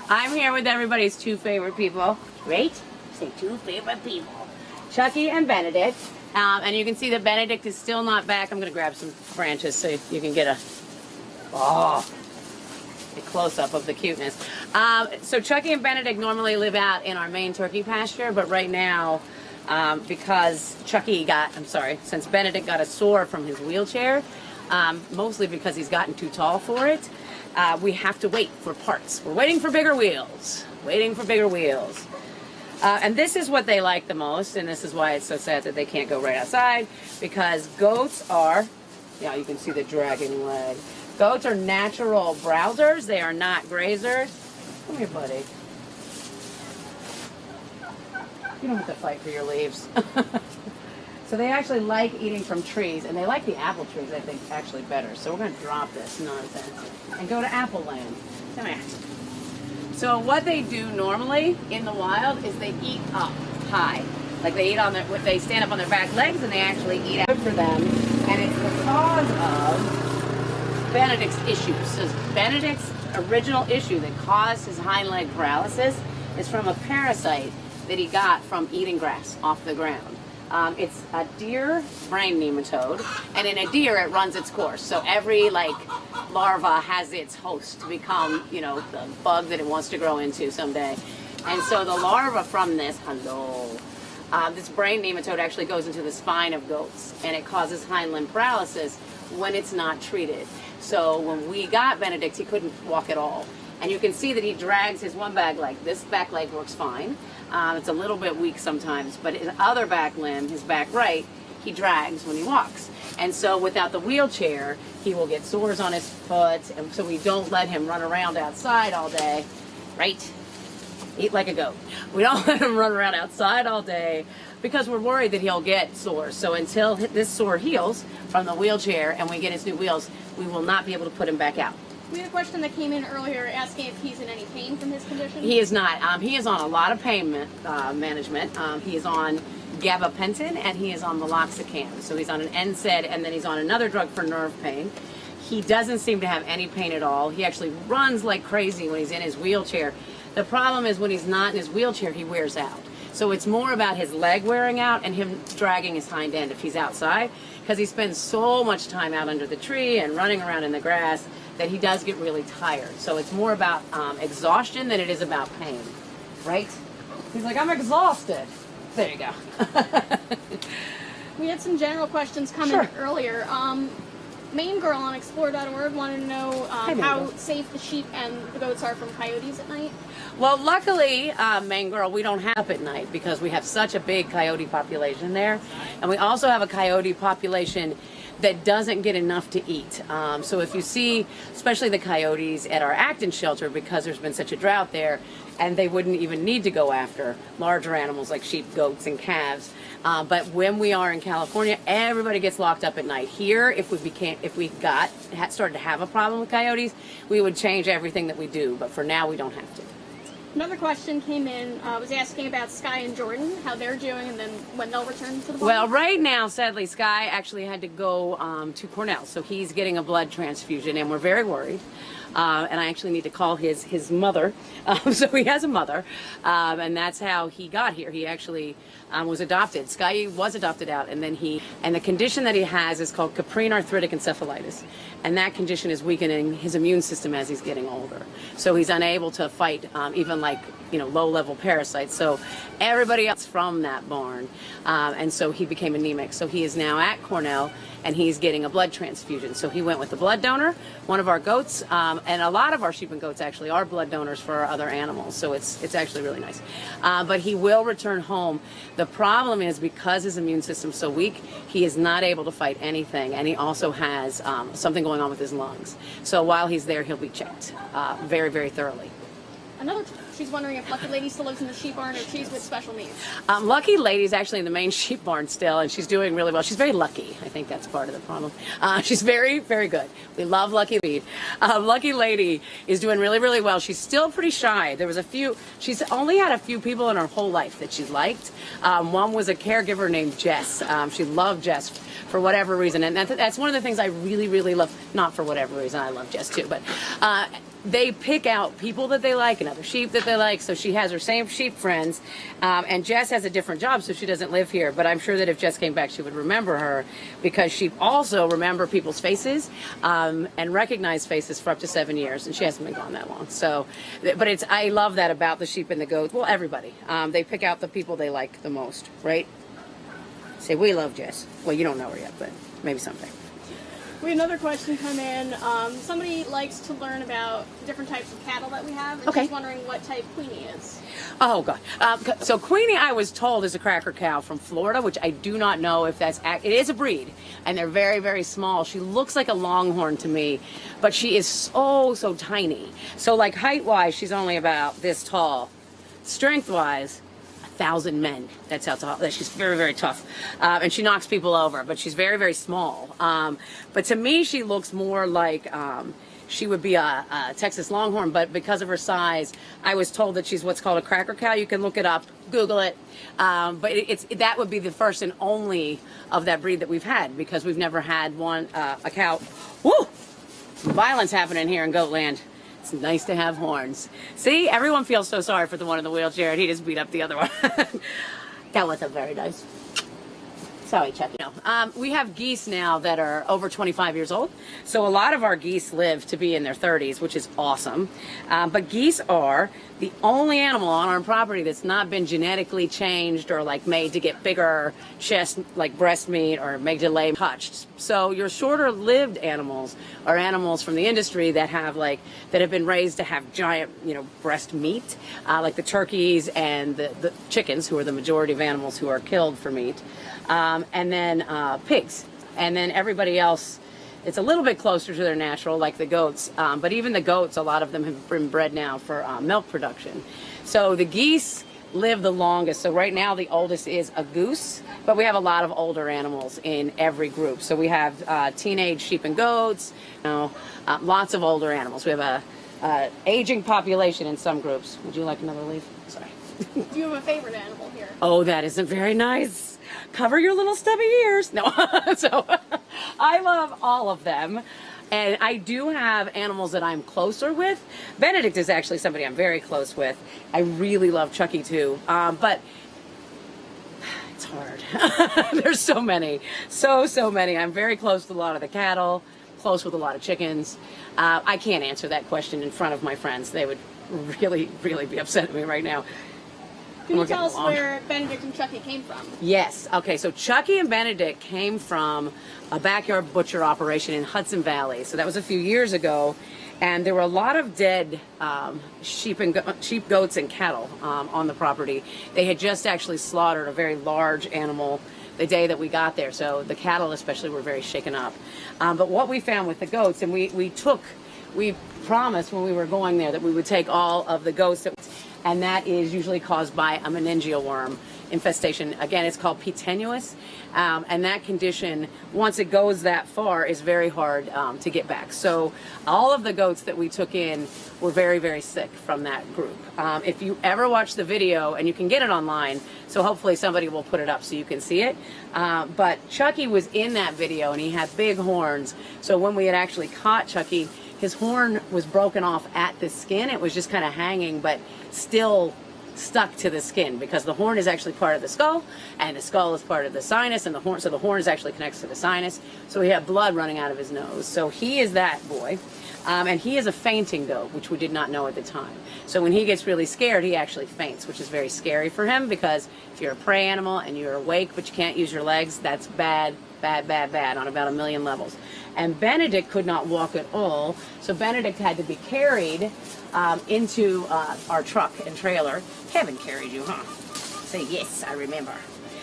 I'm here with everybody's two favorite people. Right? Say two favorite people. Chucky and Benedict. And you can see that Benedict is still not back. I'm going to grab some branches so you can get a close-up of the cuteness. So Chucky and Benedict normally live out in our main turkey pasture, but right now, because since Benedict got a sore from his wheelchair, mostly because he's gotten too tall for it, we have to wait for parts. We're waiting for bigger wheels. Waiting for bigger wheels. And this is what they like the most, and this is why it's so sad that they can't go right outside, because goats are, you can see the dragging leg. Goats are natural browsers. They are not grazers. Come here, buddy. You don't have to fight for your leaves. So they actually like eating from trees, and they like the apple trees, I think, actually better. So we're going to drop this nonsense and go to Apple Land. Come here. So what they do normally in the wild is they eat up high. Like they they stand up on their back legs and they actually eat out for them. And it's because of Benedict's issues. So Benedict's original issue that caused his hind leg paralysis is from a parasite that he got from eating grass off the ground. It's a deer brain nematode, and in a deer it runs its course. So every larva has its host to become, the bug that it wants to grow into someday. And so the larva from this, this brain nematode actually goes into the spine of goats, and it causes hind limb paralysis when it's not treated. So when we got Benedict, he couldn't walk at all. And you can see that he drags his one back leg. This back leg works fine. It's a little bit weak sometimes, but his other back limb, his back right, he drags when he walks. And so without the wheelchair, he will get sores on his foot, and so we don't let him run around outside all day, right? Eat like a goat. We don't let him run around outside all day because we're worried that he'll get sores. So until this sore heals from the wheelchair and we get his new wheels, we will not be able to put him back out. We had a question that came in earlier asking if he's in any pain from his condition. He is not. He is on a lot of pain management. He is on gabapentin and he is on meloxicam. So he's on an NSAID and then he's on another drug for nerve pain. He doesn't seem to have any pain at all. He actually runs like crazy when he's in his wheelchair. The problem is when he's not in his wheelchair, he wears out. So it's more about his leg wearing out and him dragging his hind end if he's outside, because he spends so much time out under the tree and running around in the grass that he does get really tired. So it's more about exhaustion than it is about pain, right? He's like, I'm exhausted. There you go. We had some general questions come in earlier. Main Girl on Explore.org wanted to know how safe the sheep and the goats are from coyotes at night. Well, luckily, Main Girl, we don't have at night because we have such a big coyote population there. And we also have a coyote population that doesn't get enough to eat. So if you see, especially the coyotes at our Acton shelter, because there's been such a drought there, and they wouldn't even need to go after larger animals like sheep, goats, and calves. But when we are in California, everybody gets locked up at night. Here, if we started to have a problem with coyotes, we would change everything that we do. But for now, we don't have to. Another question came in, was asking about Skye and Jordan, how they're doing, and then when they'll return to the barn. Well, right now, sadly, Skye actually had to go to Cornell, so he's getting a blood transfusion, and we're very worried. And I actually need to call his mother. So he has a mother, and that's how he got here. He actually was adopted. Skye was adopted out, and then the condition that he has is called caprine arthritic encephalitis, and that condition is weakening his immune system as he's getting older. So he's unable to fight even low-level parasites. So everybody else from that barn, and so he became anemic. So he is now at Cornell, and he's getting a blood transfusion. So he went with the blood donor, one of our goats, and a lot of our sheep and goats actually are blood donors for our other animals. So it's actually really nice. But he will return home. The problem is because his immune system's so weak, he is not able to fight anything, and he also has something going on with his lungs. So while he's there, he'll be checked very, very thoroughly. She's wondering if Lucky Lady still lives in the sheep barn or she's with special needs. Lucky Lady's actually in the main sheep barn still, and she's doing really well. She's very lucky. I think that's part of the problem. She's very, very good. We love Lucky Lady. Lucky Lady is doing really, really well. She's still pretty shy. She's only had a few people in her whole life that she liked. One was a caregiver named Jess. She loved Jess for whatever reason, and that's one of the things I really, really love. Not for whatever reason, I love Jess too, but they pick out people that they like and other sheep that they like. So she has her same sheep friends. And Jess has a different job, so she doesn't live here. But I'm sure that if Jess came back, she would remember her, because sheep also remember people's faces and recognize faces for up to 7 years. And she hasn't been gone that long. So, but I love that about the sheep and the goats. Well, everybody. They pick out the people they like the most, right? Say, we love Jess. Well, you don't know her yet, but maybe someday. We had another question come in. Somebody likes to learn about different types of cattle that we have. And she's wondering what type Queenie is. Oh, God. So Queenie, I was told, is a cracker cow from Florida, which I do not know if that's... It is a breed, and they're very, very small. She looks like a longhorn to me, but she is so tiny. So, like, height-wise, she's only about this tall. Strength-wise, 1,000 men. That's how tall. She's very, very tough. And she knocks people over, but she's very, very small. But to me, she looks more like she would be a Texas Longhorn, but because of her size, I was told that she's what's called a cracker cow. You can look it up, Google it. But that would be the first and only of that breed that we've had, because we've never had a cow. Woo! Some violence happening here in Goatland. It's nice to have horns. See, everyone feels so sorry for the one in the wheelchair, and he just beat up the other one. That wasn't very nice. Sorry, Chucky. We have geese now that are over 25 years old. So a lot of our geese live to be in their 30s, which is awesome. But geese are the only animal on our property that's not been genetically changed or like made to get bigger chest, like breast meat, or made to lay touched. So your shorter lived animals are animals from the industry that have been raised to have giant, breast meat, like the turkeys and the chickens, who are the majority of animals who are killed for meat. And then pigs, and then everybody else, it's a little bit closer to their natural, like the goats, but even the goats, a lot of them have been bred now for milk production. So the geese live the longest. So right now the oldest is a goose, but we have a lot of older animals in every group. So we have teenage sheep and goats, lots of older animals. We have a aging population in some groups. Would you like another leaf? Sorry. Do you have a favorite animal here? Oh, that isn't very nice. Cover your little stubby ears. No. So I love all of them. And I do have animals that I'm closer with. Benedict is actually somebody I'm very close with. I really love Chucky too. But it's hard. There's so many. So many. I'm very close to a lot of the cattle, close with a lot of chickens. I can't answer that question in front of my friends. They would really, really be upset at me right now. Can you tell us where Benedict and Chucky came from? Yes. Okay, so Chucky and Benedict came from a backyard butcher operation in Hudson Valley. So that was a few years ago. And there were a lot of dead sheep, goats, and cattle on the property. They had just actually slaughtered a very large animal the day that we got there. So the cattle especially were very shaken up. But what we found with the goats, and we promised when we were going there that we would take all of the goats and that is usually caused by a meningeal worm infestation. Again, it's called P. tenuis, and that condition, once it goes that far, is very hard to get back. So all of the goats that we took in were very, very sick from that group. If you ever watch the video, and you can get it online, so hopefully somebody will put it up so you can see it, but Chucky was in that video, and he had big horns. So when we had actually caught Chucky, his horn was broken off at the skin. It was just kind of hanging, but still stuck to the skin, because the horn is actually part of the skull, and the skull is part of the sinus, and the horn is actually connected to the sinus. So he had blood running out of his nose. So he is that boy. And he is a fainting goat, which we did not know at the time. So when he gets really scared, he actually faints, which is very scary for him, because if you're a prey animal and you're awake but you can't use your legs, that's bad on about 1 million levels. And Benedict could not walk at all, so Benedict had to be carried into our truck and trailer. Kevin carried you, huh? Say, yes, I remember.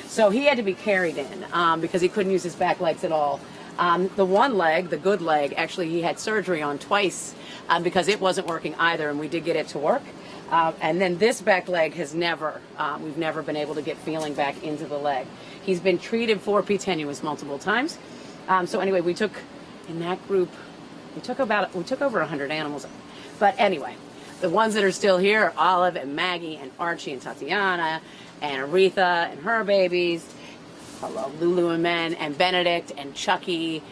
So he had to be carried in because he couldn't use his back legs at all. The one leg, the good leg, actually he had surgery on twice because it wasn't working either, and we did get it to work. And then this back leg has we've never been able to get feeling back into the leg. He's been treated for P. tenuis multiple times. So anyway, we took, in that group, we took over 100 animals. But anyway, the ones that are still here are Olive and Maggie and Archie and Tatiana and Aretha and her babies. Hello, Lulu and Men and Benedict and Chucky.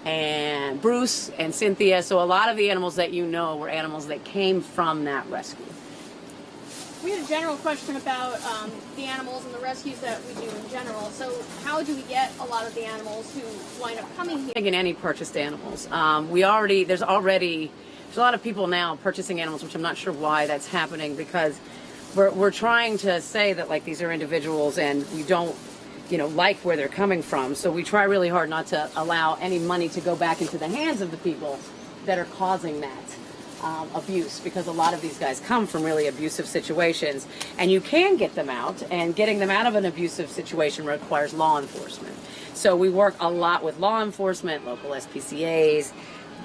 and Bruce and Cynthia. So a lot of the animals that you know were animals that came from that rescue. We had a general question about the animals and the rescues that we do in general. So how do we get a lot of the animals who wind up coming here? In any purchased animals, there's a lot of people now purchasing animals, which I'm not sure why that's happening, because we're trying to say that like these are individuals and we don't like where they're coming from. So we try really hard not to allow any money to go back into the hands of the people that are causing that abuse, because a lot of these guys come from really abusive situations, and you can get them out, and getting them out of an abusive situation requires law enforcement. So we work a lot with law enforcement, local SPCAs,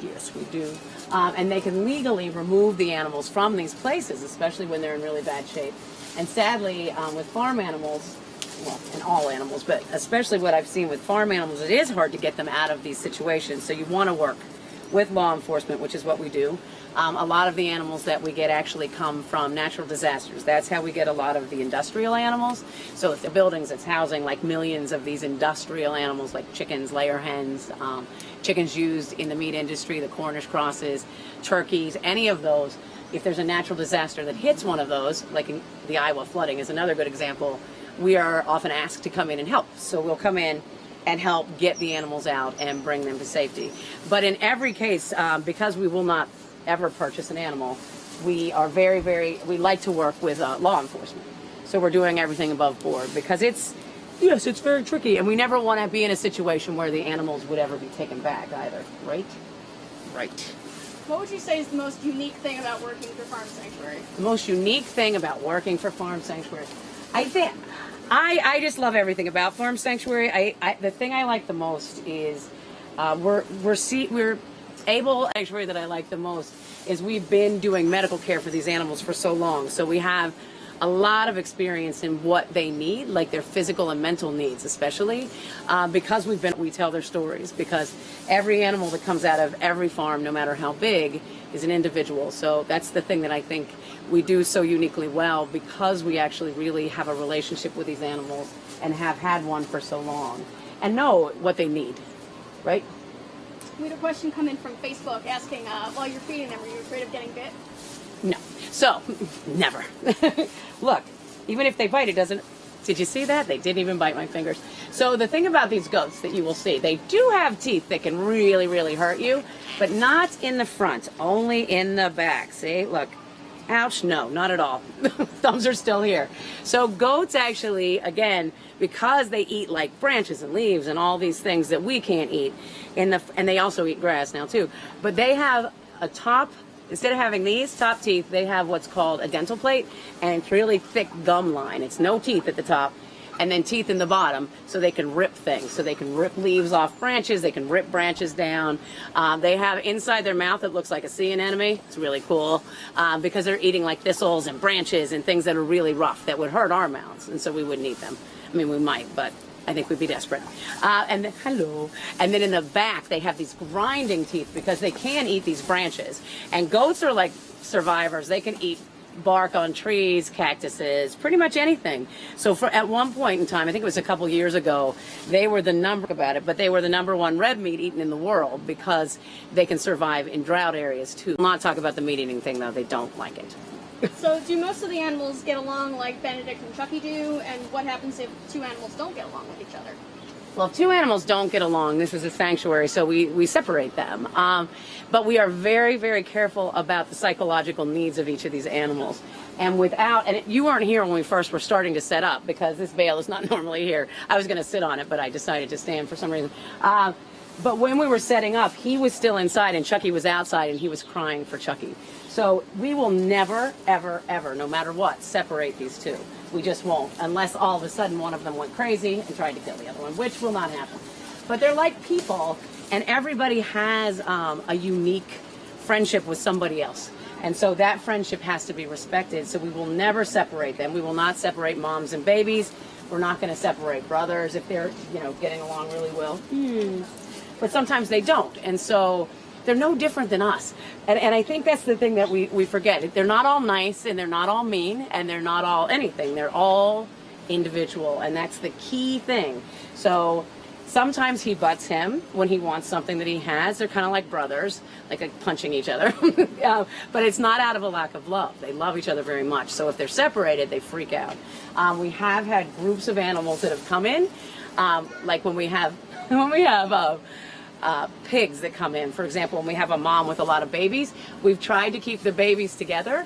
yes we do, and they can legally remove the animals from these places, especially when they're in really bad shape. And sadly, with farm animals, well, and all animals, but especially what I've seen with farm animals, it is hard to get them out of these situations. So you want to work with law enforcement, which is what we do. A lot of the animals that we get actually come from natural disasters. That's how we get a lot of the industrial animals. So if the buildings that's housing like millions of these industrial animals, like chickens, layer hens, chickens used in the meat industry, the Cornish crosses, turkeys, any of those, if there's a natural disaster that hits one of those, like in the Iowa flooding is another good example, we are often asked to come in and help. So we'll come in and help get the animals out and bring them to safety. But in every case, because we will not ever purchase an animal, we are we like to work with law enforcement. So we're doing everything above board, because it's very tricky, and we never want to be in a situation where the animals would ever be taken back either, right? Right. What would you say is the most unique thing about working for Farm Sanctuary? The most unique thing about working for Farm Sanctuary, I think, I just love everything about Farm Sanctuary. The thing I like the most is we're able. Sanctuary that I like the most is we've been doing medical care for these animals for so long, so we have a lot of experience in what they need, like their physical and mental needs, especially because we tell their stories, because every animal that comes out of every farm, no matter how big, is an individual. So that's the thing that I think we do so uniquely well, because we actually really have a relationship with these animals and have had one for so long and know what they need, right? We had a question come in from Facebook asking, while you're feeding them, are you afraid of getting bit? No. So, never. Look, even if they bite, it doesn't... Did you see that? They didn't even bite my fingers. So the thing about these goats that you will see, they do have teeth that can really, really hurt you, but not in the front, only in the back. See? Look. Ouch. No, not at all. Thumbs are still here. So goats actually, again, because they eat like branches and leaves and all these things that we can't eat, and they also eat grass now too, but they have a top... Instead of having these top teeth, they have what's called a dental plate, and it's really thick gum line. It's no teeth at the top, and then teeth in the bottom, so they can rip things. So they can rip leaves off branches, they can rip branches down. They have inside their mouth, it looks like a sea anemone. It's really cool, because they're eating like thistles and branches and things that are really rough that would hurt our mouths, and so we wouldn't eat them. I mean, we might, but I think we'd be desperate. And then in the back, they have these grinding teeth, because they can eat these branches. And goats are like survivors. They can eat bark on trees, cactuses, pretty much anything. So at one point in time, I think it was a couple years ago, they were the number one red meat eaten in the world, because they can survive in drought areas too. I'll not talk about the meat eating thing though. They don't like it. So do most of the animals get along like Benedict and Chucky do? And what happens if two animals don't get along with each other? Well, if two animals don't get along, this is a sanctuary, so we separate them. But we are very, very careful about the psychological needs of each of these animals. And you weren't here when we first were starting to set up, because this bale is not normally here. I was going to sit on it, but I decided to stand for some reason. But when we were setting up, he was still inside and Chucky was outside, and he was crying for Chucky. So we will never, ever, ever, no matter what, separate these two. We just won't, unless all of a sudden one of them went crazy and tried to kill the other one, which will not happen. But they're like people, and everybody has a unique friendship with somebody else. And so that friendship has to be respected, so we will never separate them. We will not separate moms and babies. We're not going to separate brothers if they're, getting along really well. But sometimes they don't, and so they're no different than us. And I think that's the thing that we forget. They're not all nice, and they're not all mean, and they're not all anything. They're all individual, and that's the key thing. So Sometimes he butts him when he wants something that he has. They're kind of like brothers, like punching each other. But it's not out of a lack of love. They love each other very much. So if they're separated, they freak out. We have had groups of animals that have come in, like when we have pigs that come in. For example, when we have a mom with a lot of babies, we've tried to keep the babies together,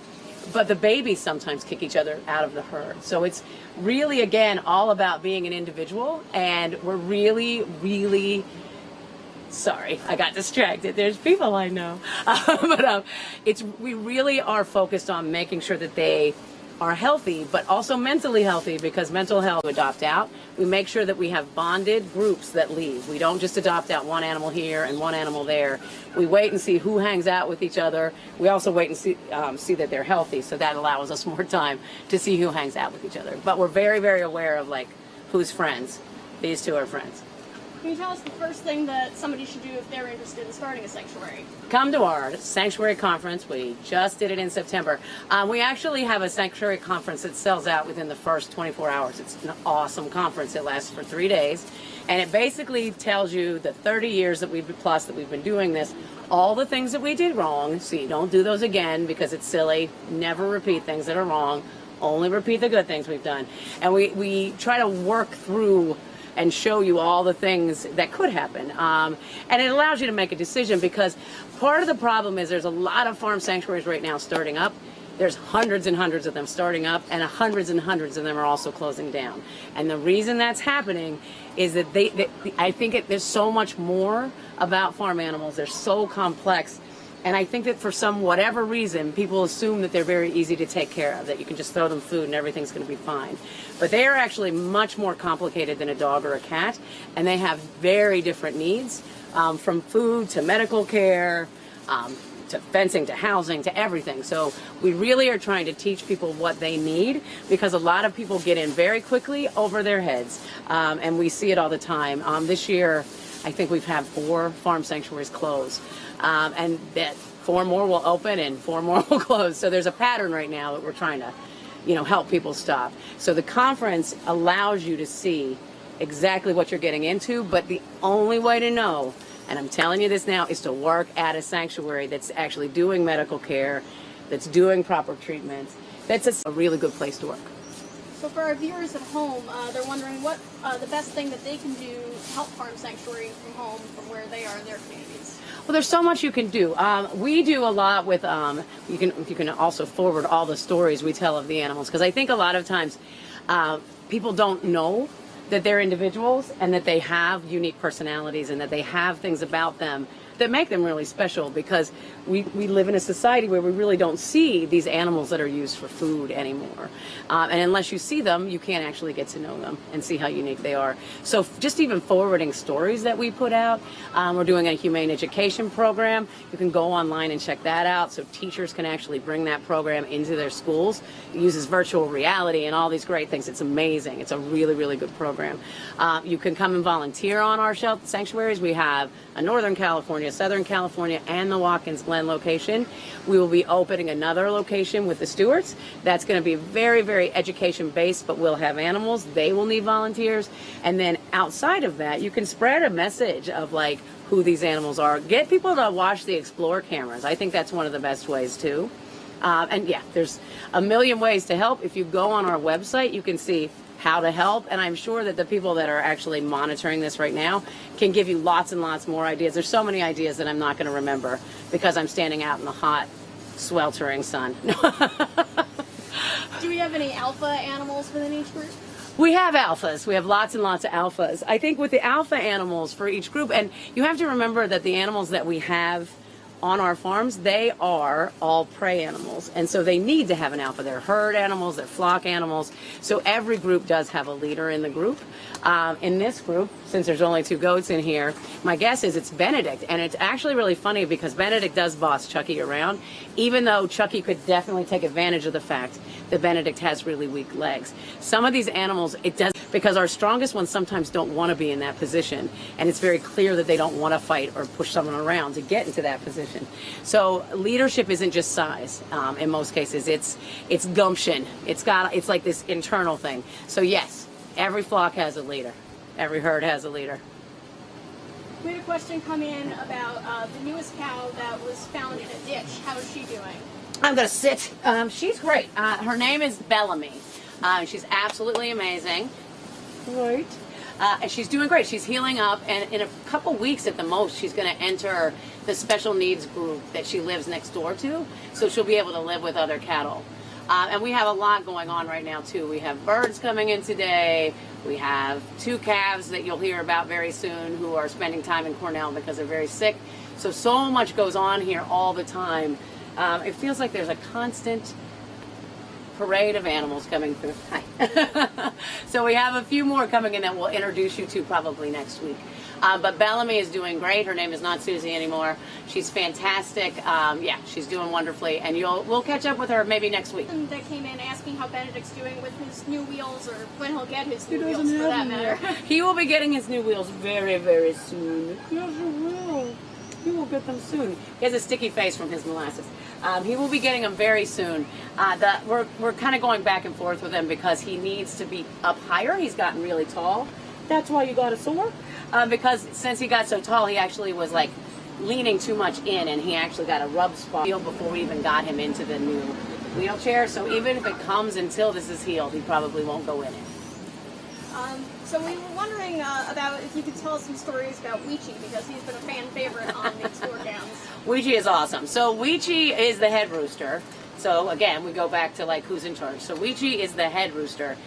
but the babies sometimes kick each other out of the herd. So it's really, again, all about being an individual, and we're really sorry, I got distracted. There's people I know. We really are focused on making sure that they are healthy, but also mentally healthy, because mental health we adopt out. We make sure that we have bonded groups that leave. We don't just adopt out one animal here and one animal there. We wait and see who hangs out with each other. We also wait and see that they're healthy, so that allows us more time to see who hangs out with each other. But we're very aware of like who's friends. These two are friends. Can you tell us the first thing that somebody should do if they're interested in starting a sanctuary? Come to our sanctuary conference. We just did it in September. We actually have a sanctuary conference that sells out within the first 24 hours. It's an awesome conference. It lasts for 3 days. And it basically tells you the 30 years that we've been doing this, all the things that we did wrong, so you don't do those again because it's silly. Never repeat things that are wrong. Only repeat the good things we've done. And we try to work through and show you all the things that could happen. And it allows you to make a decision, because part of the problem is there's a lot of farm sanctuaries right now starting up. There's hundreds and hundreds of them starting up, and hundreds and hundreds of them are also closing down. And the reason that's happening is that I think there's so much more about farm animals. They're so complex. And I think that for whatever reason, people assume that they're very easy to take care of, that you can just throw them food and everything's going to be fine. But they are actually much more complicated than a dog or a cat, and they have very different needs, from food to medical care, to fencing, to housing, to everything. So we really are trying to teach people what they need, because a lot of people get in very quickly over their heads, and we see it all the time. This year, I think we've had 4 farm sanctuaries close. And that 4 more will open and 4 more will close. So there's a pattern right now that we're trying to, help people stop. So the conference allows you to see exactly what you're getting into, but the only way to know, and I'm telling you this now, is to work at a sanctuary that's actually doing medical care, that's doing proper treatment. That's a really good place to work. So for our viewers at home, they're wondering what the best thing that they can do to help farm sanctuary from home, from where they are in their communities. Well, there's so much you can do. We do a lot with, you can also forward all the stories we tell of the animals, because I think a lot of times people don't know that they're individuals and that they have unique personalities and that they have things about them that make them really special, because we live in a society where we really don't see these animals that are used for food anymore. And unless you see them, you can't actually get to know them and see how unique they are. So just even forwarding stories that we put out, we're doing a humane education program. You can go online and check that out, so teachers can actually bring that program into their schools. It uses virtual reality and all these great things. It's amazing. It's a really good program. You can come and volunteer on our sanctuaries. We have a Northern California, Southern California, and the Watkins Glen location. We will be opening another location with the Stewarts. That's going to be very education based, but we'll have animals. They will need volunteers. And then outside of that, you can spread a message of like who these animals are. Get people to watch the Explore cameras. I think that's one of the best ways too. And yeah, there's a million ways to help. If you go on our website, you can see how to help, and I'm sure that the people that are actually monitoring this right now can give you lots and lots more ideas. There's so many ideas that I'm not going to remember because I'm standing out in the hot, sweltering sun. Do we have any alpha animals within each group? We have alphas. We have lots and lots of alphas. I think with the alpha animals for each group, and you have to remember that the animals that we have on our farms, they are all prey animals, and so they need to have an alpha. They're herd animals, they're flock animals, so every group does have a leader in the group. In this group, since there's only 2 goats in here, my guess is it's Benedict, and it's actually really funny because Benedict does boss Chucky around, even though Chucky could definitely take advantage of the fact that Benedict has really weak legs. Some of these animals, it does, because our strongest ones sometimes don't want to be in that position, and it's very clear that they don't want to fight or push someone around to get into that position. So leadership isn't just size. In most cases, it's gumption. It's like this internal thing. So yes, every flock has a leader. Every herd has a leader. We had a question come in about the newest cow that was found in a ditch. How is she doing? I'm gonna sit. She's great. Her name is Bellamy. She's absolutely amazing. Right. And she's doing great. She's healing up, and in a couple weeks at the most, she's going to enter the special needs group that she lives next door to, so she'll be able to live with other cattle. And we have a lot going on right now, too. We have birds coming in today. We have 2 calves that you'll hear about very soon who are spending time in Cornell because they're very sick. So much goes on here all the time. It feels like there's a constant parade of animals coming through. Hi. So we have a few more coming in that we'll introduce you to probably next week. But Bellamy is doing great. Her name is not Susie anymore. She's fantastic. Yeah, she's doing wonderfully, and we'll catch up with her maybe next week. That came in asking how Benedict's doing with his new wheels, or when he'll get his new wheels, for that matter. He will be getting his new wheels very, very soon. Yes, he will. He will get them soon. He has a sticky face from his molasses. He will be getting them very soon. We're kind of going back and forth with him because he needs to be up higher. He's gotten really tall. That's why you got a sore. Because since he got so tall, he actually was like leaning too much in, and he actually got a rub spot before we even got him into the new wheelchair. So even if it comes until this is healed, he probably won't go in it. So we were wondering about if you could tell us some stories about Weechie, because he's been a fan favorite on the tour gowns. Weechie is awesome. So Weechie is the head rooster. So again, we go back to like who's in charge. So Weechie is the head rooster.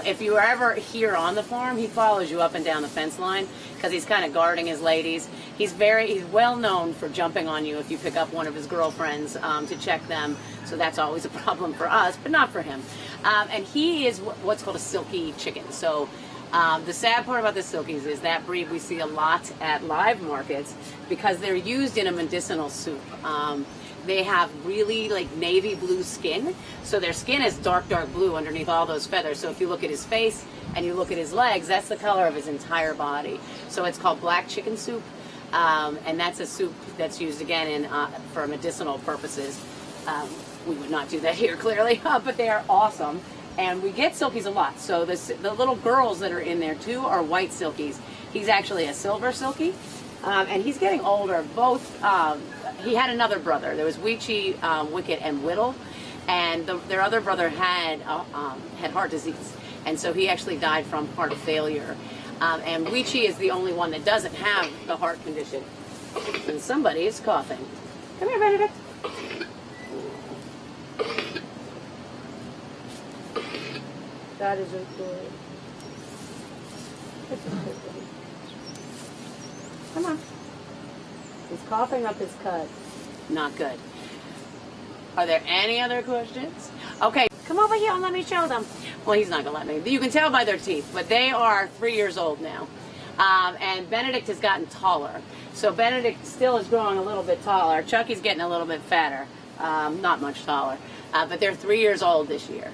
If you are ever here on the farm, he follows you up and down the fence line because he's kind of guarding his ladies. He's well known for jumping on you if you pick up one of his girlfriends to check them. So that's always a problem for us, but not for him. And he is what's called a Silkie chicken. So the sad part about the Silkies is that breed we see a lot at live markets because they're used in a medicinal soup. They have really like navy blue skin, so their skin is dark blue underneath all those feathers. So if you look at his face and you look at his legs, that's the color of his entire body. So it's called black chicken soup, and that's a soup that's used again for medicinal purposes. We would not do that here clearly, but they are awesome. And we get Silkies a lot. So the little girls that are in there too are white Silkies. He's actually a silver Silkie, and he's getting older. Both, he had another brother. There was Weechie, Wicket, and Whittle, and their other brother had heart disease, and so he actually died from heart failure. And Weechie is the only one that doesn't have the heart condition. And somebody is coughing. Come here, Benedict. That isn't good. Come on. He's coughing up his cut. Not good. Are there any other questions? Okay, come over here and let me show them. Well, he's not going to let me. You can tell by their teeth, but they are 3 years old now. And Benedict has gotten taller. So Benedict still is growing a little bit taller. Chucky's getting a little bit fatter. Not much taller. But they're 3 years old this year.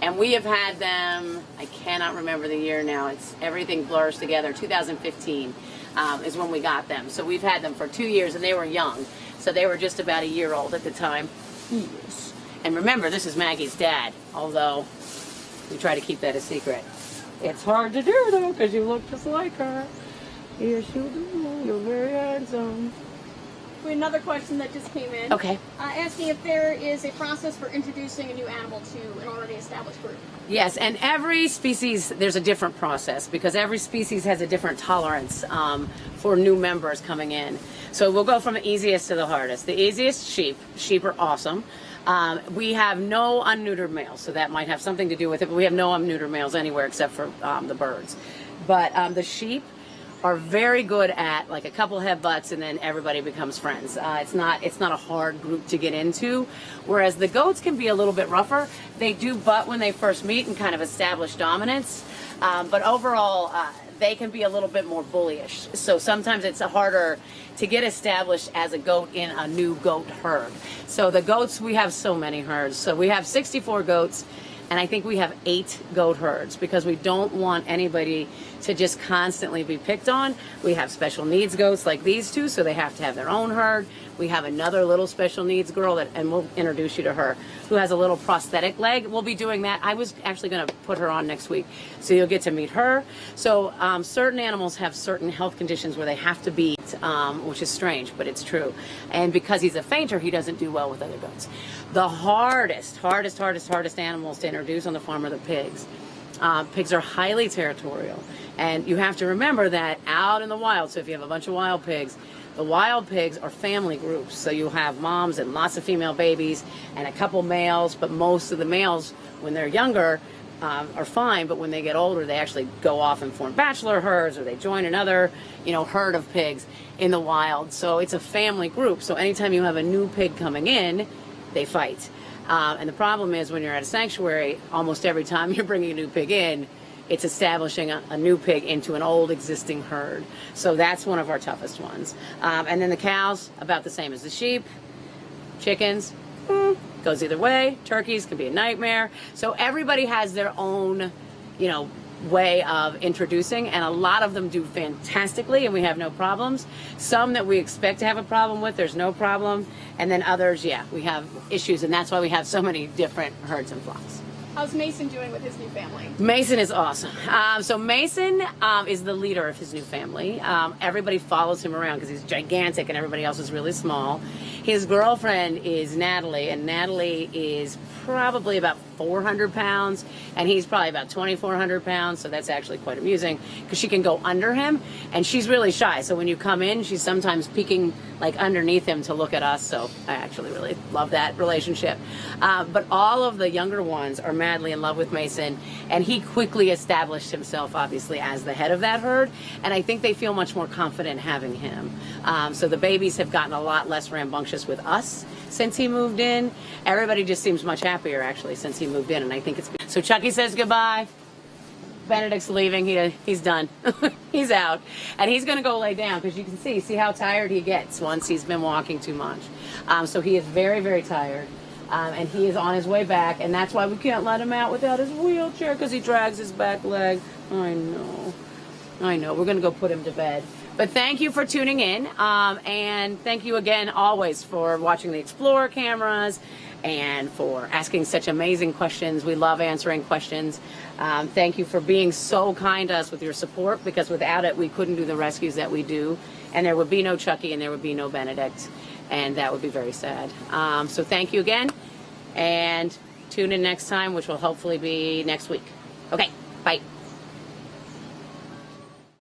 And we have had them, I cannot remember the year now. Everything blurs together. 2015 is when we got them. So we've had them for 2 years, and they were young. So they were just about a year old at the time. Yes. And remember, this is Maggie's dad, although we try to keep that a secret. It's hard to do, though, because you look just like her. Yes, you do. You're very handsome. We have another question that just came in. Okay. Asking if there is a process for introducing a new animal to an already established group. Yes, and every species, there's a different process because every species has a different tolerance for new members coming in. So we'll go from the easiest to the hardest. The easiest, sheep. Sheep are awesome. We have no unneutered males, so that might have something to do with it, but we have no unneutered males anywhere except for the birds. But the sheep are very good at like a couple headbutts and then everybody becomes friends. It's not a hard group to get into, whereas the goats can be a little bit rougher. They do butt when they first meet and kind of establish dominance, but overall they can be a little bit more bullyish. So sometimes it's harder to get established as a goat in a new goat herd. So the goats, we have so many herds. So we have 64 goats, and I think we have 8 goat herds because we don't want anybody to just constantly be picked on. We have special needs goats like these two, so they have to have their own herd. We have another little special needs girl, and we'll introduce you to her, who has a little prosthetic leg. We'll be doing that. I was actually going to put her on next week, so you'll get to meet her. So certain animals have certain health conditions where they have to be faint, which is strange, but it's true. And because he's a fainter, he doesn't do well with other goats. The hardest animals to introduce on the farm are the pigs. Pigs are highly territorial, and you have to remember that out in the wild, so if you have a bunch of wild pigs, the wild pigs are family groups. So you have moms and lots of female babies and a couple males, but most of the males, when they're younger, are fine, but when they get older, they actually go off and form bachelor herds, or they join another, herd of pigs in the wild. So it's a family group. So anytime you have a new pig coming in, they fight. And the problem is when you're at a sanctuary, almost every time you're bringing a new pig in, it's establishing a new pig into an old existing herd. So that's one of our toughest ones. And then the cows, about the same as the sheep. Chickens, goes either way. Turkeys can be a nightmare. So everybody has their own, way of introducing, and a lot of them do fantastically and we have no problems. Some that we expect to have a problem with, there's no problem. And then others, we have issues, and that's why we have so many different herds and flocks. How's Mason doing with his new family? Mason is awesome. So Mason is the leader of his new family. Everybody follows him around because he's gigantic and everybody else is really small. His girlfriend is Natalie, and Natalie is probably about 400 pounds, and he's probably about 2,400 pounds, so that's actually quite amusing because she can go under him, and she's really shy. So when you come in, she's sometimes peeking like underneath him to look at us, so I actually really love that relationship. But all of the younger ones are madly in love with Mason, and he quickly established himself, obviously, as the head of that herd, and I think they feel much more confident having him. So the babies have gotten a lot less rambunctious with us since he moved in. Everybody just seems much happier, actually, since he moved in, and I think it's... So Chucky says goodbye. Benedict's leaving. He's done. He's out. And he's going to go lay down because you can see how tired he gets once he's been walking too much. So he is very, very tired. And he is on his way back, and that's why we can't let him out without his wheelchair because he drags his back leg. I know. We're going to go put him to bed. But thank you for tuning in, and thank you again always for watching the Explorer cameras and for asking such amazing questions. We love answering questions. Thank you for being so kind to us with your support, because without it, we couldn't do the rescues that we do, and there would be no Chucky and there would be no Benedict, and that would be very sad. So thank you again, and tune in next time, which will hopefully be next week. Okay.